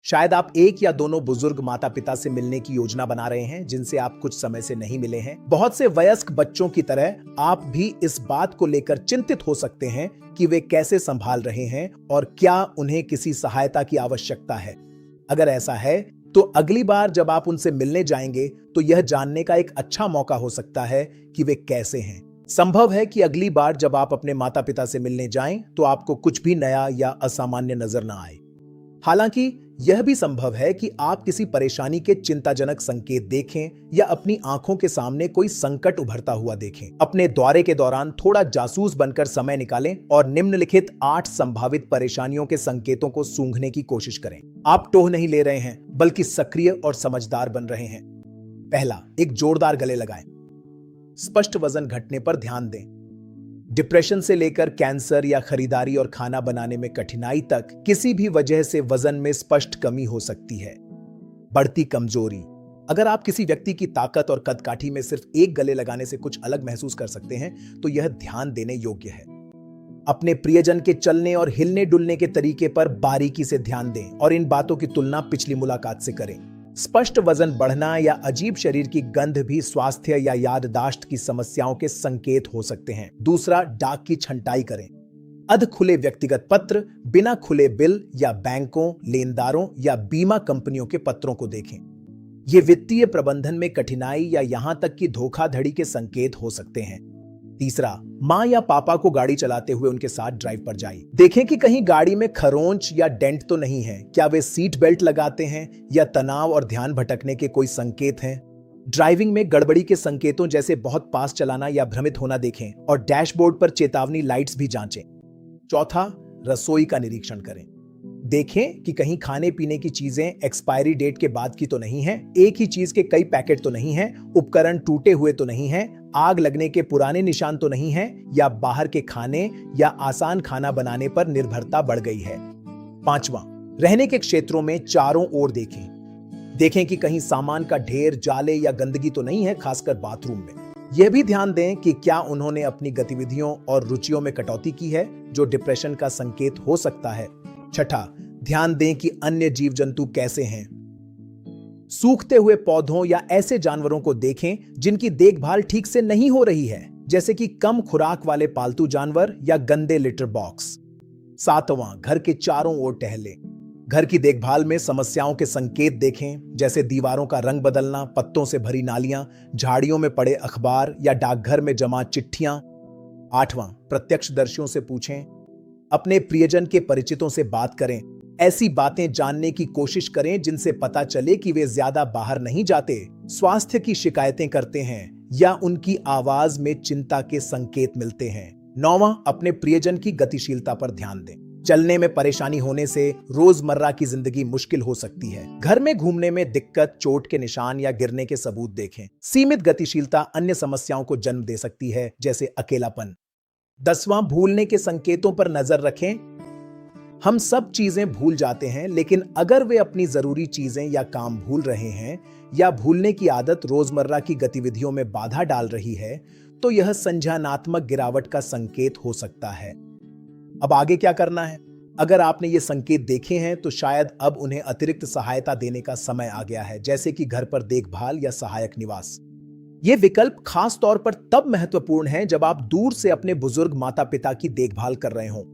शायद आप एक या दोनों बुजुर्ग माता पिता से मिलने की योजना बना रहे हैं जिनसे आप कुछ समय से नहीं मिले हैं। बहुत से वयस्क बच्चों की तरह आप भी इस बात को लेकर चिंतित हो सकते हैं कि वे कैसे संभाल रहे हैं और क्या उन्हें किसी सहायता की आवश्यकता है। अगर ऐसा है तो अगली बार जब आप उनसे मिलने जाएंगे तो यह जानने का एक अच्छा मौका हो सकता है कि वे कैसे हैं। संभव है कि अगली बार जब आप अपने माता पिता से मिलने जाएं तो आपको कुछ भी नया या असामान्य नजर ना आए। हालांकि यह भी संभव है कि आप किसी परेशानी के चिंताजनक संकेत देखें या अपनी आंखों के सामने कोई संकट उभरता हुआ देखें। अपने दौरे के दौरान थोड़ा जासूस बनकर समय निकालें और निम्नलिखित 8 संभावित परेशानियों के संकेतों को सूंघने की कोशिश करें। आप टोह नहीं ले रहे हैं बल्कि सक्रिय और समझदार बन रहे हैं। पहला, एक जोरदार गले लगाएं। स्पष्ट वजन घटने पर ध्यान दें। डिप्रेशन से लेकर कैंसर या खरीदारी और खाना बनाने में कठिनाई तक किसी भी वजह से वजन में स्पष्ट कमी हो सकती है। बढ़ती कमजोरी। अगर आप किसी व्यक्ति की ताकत और कदकाठी में सिर्फ एक गले लगाने से कुछ अलग महसूस कर सकते हैं तो यह ध्यान देने योग्य है। अपने प्रियजन के चलने और हिलने डुलने के तरीके पर बारीकी से ध्यान दें और इन बातों की तुलना पिछली मुलाकात से करें। स्पष्ट वजन बढ़ना या अजीब शरीर की गंध भी स्वास्थ्य या याददाश्त की समस्याओं के संकेत हो सकते हैं। दूसरा, डाक की छंटाई करें। अध खुले व्यक्तिगत पत्र, बिना खुले बिल या बैंकों, लेनदारों या बीमा कंपनियों के पत्रों को देखें। ये वित्तीय प्रबंधन में कठिनाई या यहां तक कि धोखाधड़ी के संकेत हो सकते हैं। तीसरा, मां या पापा को गाड़ी चलाते हुए उनके साथ ड्राइव पर जाइए। देखें कि कहीं गाड़ी में खरोंच या डेंट तो नहीं है। क्या वे सीट बेल्ट लगाते हैं या तनाव और ध्यान भटकने के कोई संकेत हैं। ड्राइविंग में गड़बड़ी के संकेतों जैसे बहुत पास चलाना या भ्रमित होना देखें और डैशबोर्ड पर चेतावनी लाइट्स भी जांचें। चौथा, रसोई का निरीक्षण करें। देखें कि कहीं खाने पीने की चीजें एक्सपायरी डेट के बाद की तो नहीं है, एक ही चीज के कई पैकेट तो नहीं है, उपकरण टूटे हुए तो नहीं है, आग लगने के पुराने निशान तो नहीं है या बाहर के खाने या आसान खाना बनाने पर निर्भरता बढ़ गई है। पांचवा, रहने के क्षेत्रों में चारों ओर देखें कि कहीं सामान का ढेर, जाले या गंदगी तो नहीं है, खासकर बाथरूम में। यह भी ध्यान दें कि क्या उन्होंने अपनी गतिविधियों और रुचियों में कटौती की है जो डिप्रेशन का संकेत हो सकता है। छठा, ध्यान दें कि अन्य जीव जंतु कैसे हैं। सूखते हुए पौधों या ऐसे जानवरों को देखें जिनकी देखभाल ठीक से नहीं हो रही है, जैसे कि कम खुराक वाले पालतू जानवर या गंदे लिटर बॉक्स। सातवां, घर के चारों ओर टहलें। घर की देखभाल में समस्याओं के संकेत देखें, जैसे दीवारों का रंग बदलना, पत्तों से भरी नालियां, झाड़ियों में पड़े अखबार या डाकघर में जमा चिट्ठियां। आठवां, प्रत्यक्षदर्शियों से पूछें। अपने प्रियजन के परिचितों से बात करें। ऐसी बातें जानने की कोशिश करें जिनसे पता चले कि वे ज्यादा बाहर नहीं जाते, स्वास्थ्य की शिकायतें करते हैं या उनकी आवाज में चिंता के संकेत मिलते हैं। नौवां, अपने प्रियजन की गतिशीलता पर ध्यान दें। चलने में परेशानी होने से रोजमर्रा की जिंदगी मुश्किल हो सकती है। घर में घूमने में दिक्कत, चोट के निशान या गिरने के सबूत देखें। सीमित गतिशीलता अन्य समस्याओं को जन्म दे सकती है, जैसे अकेलापन। 10वां, भूलने के संकेतों पर नजर रखें। हम सब चीजें भूल जाते हैं, लेकिन अगर वे अपनी जरूरी चीजें या काम भूल रहे हैं या भूलने की आदत रोजमर्रा की गतिविधियों में बाधा डाल रही है तो यह संज्ञानात्मक गिरावट का संकेत हो सकता है। अब आगे क्या करना है? अगर आपने ये संकेत देखे हैं तो शायद अब उन्हें अतिरिक्त सहायता देने का समय आ गया है, जैसे कि घर पर देखभाल या सहायक निवास। ये विकल्प खास तौर पर तब महत्वपूर्ण है जब आप दूर से अपने बुजुर्ग माता पिता की देखभाल कर रहे हों।